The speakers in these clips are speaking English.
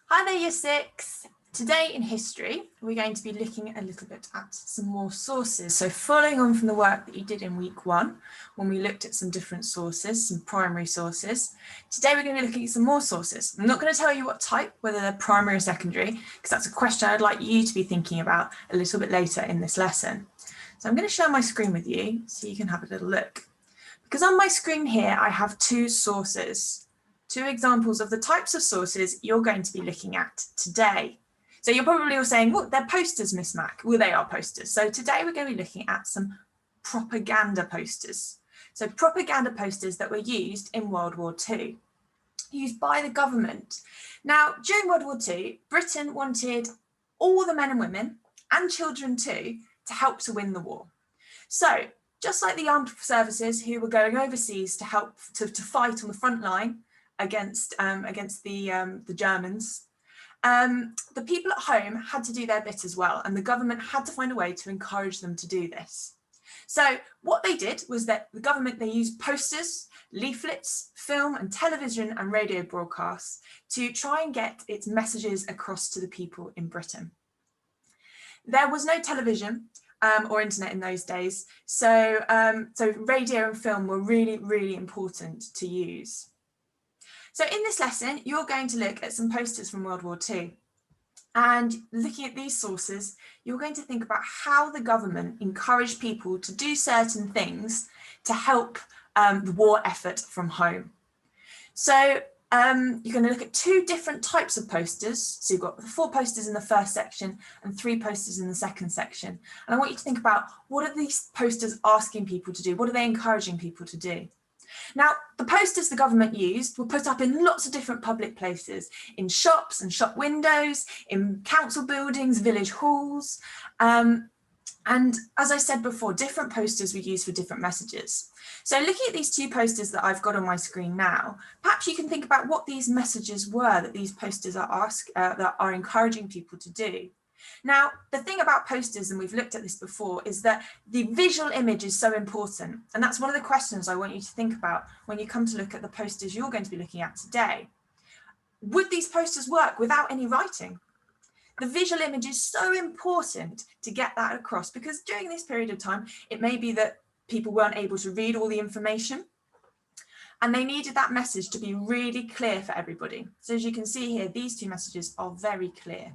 Hi there, Year 6. Today in history, we're going to be looking a little bit at some more sources. So following on from the work that you did in week 1, when we looked at some different sources, some primary sources, today we're going to be looking at some more sources. I'm not going to tell you what type, whether they're primary or secondary, because that's a question I'd like you to be thinking about a little bit later in this lesson. So I'm going to share my screen with you so you can have a little look. Because on my screen here, I have two sources, two examples of the types of sources you're going to be looking at today. So you're probably all saying, well, they're posters, Miss Mac. Well, they are posters. So today we're going to be looking at some propaganda posters. So propaganda posters that were used in World War II, used by the government. Now, during World War II, Britain wanted all the men and women, and children too, to help to win the war. So just like the armed services who were going overseas to help to fight on the front line against the Germans, the people at home had to do their bit as well, and the government had to find a way to encourage them to do this. So what they did was that the government, they used posters, leaflets, film and television and radio broadcasts to try and get its messages across to the people in Britain. There was no television or internet in those days, so radio and film were really, really important to use. So in this lesson, you're going to look at some posters from World War II. And looking at these sources, you're going to think about how the government encouraged people to do certain things to help the war effort from home. So you're going to look at two different types of posters. So you've got 4 posters in the first section and 3 posters in the second section. And I want you to think about, what are these posters asking people to do? What are they encouraging people to do? Now, the posters the government used were put up in lots of different public places, in shops and shop windows, in council buildings, village halls. And as I said before, different posters were used for different messages. So looking at these 2 posters that I've got on my screen now, perhaps you can think about what these messages were that these posters are encouraging people to do. Now, the thing about posters, and we've looked at this before, is that the visual image is so important. And that's one of the questions I want you to think about when you come to look at the posters you're going to be looking at today. Would these posters work without any writing? The visual image is so important to get that across, because during this period of time, it may be that people weren't able to read all the information, and they needed that message to be really clear for everybody. So as you can see here, these 2 messages are very clear.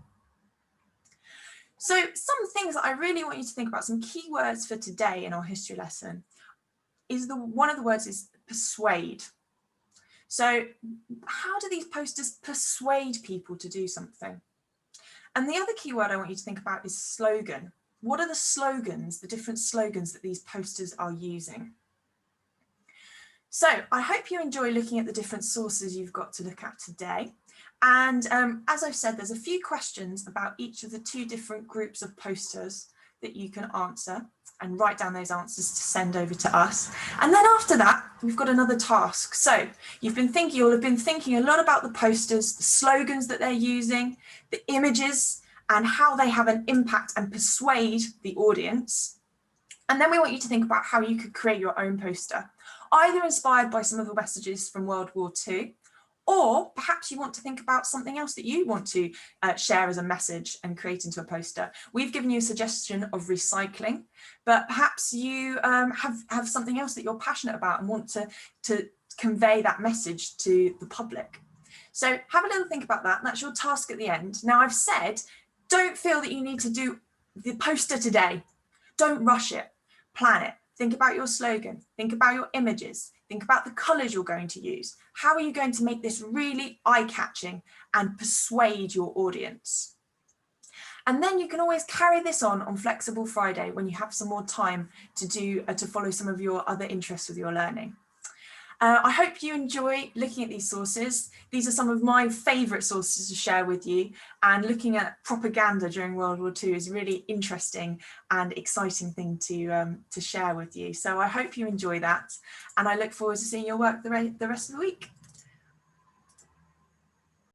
So some things that I really want you to think about, some key words for today in our history lesson, is one of the words is persuade. So how do these posters persuade people to do something? And the other key word I want you to think about is slogan. What are the slogans, the different slogans that these posters are using? So I hope you enjoy looking at the different sources you've got to look at today. And as I've said, there's a few questions about each of the 2 different groups of posters that you can answer and write down those answers to send over to us. And then after that, we've got another task. So you'll have been thinking a lot about the posters, the slogans that they're using, the images, and how they have an impact and persuade the audience. And then we want you to think about how you could create your own poster, either inspired by some of the messages from World War II, or perhaps you want to think about something else that you want to share as a message and create into a poster. We've given you a suggestion of recycling, but perhaps you have something else that you're passionate about and want to convey that message to the public. So have a little think about that. That's your task at the end. Now, I've said, don't feel that you need to do the poster today. Don't rush it. Plan it. Think about your slogan. Think about your images. Think about the colours you're going to use. How are you going to make this really eye-catching and persuade your audience? And then you can always carry this on Flexible Friday when you have some more time to follow some of your other interests with your learning. I hope you enjoy looking at these sources. These are some of my favourite sources to share with you, and looking at propaganda during World War II is a really interesting and exciting thing to share with you. So I hope you enjoy that, and I look forward to seeing your work the rest of the week.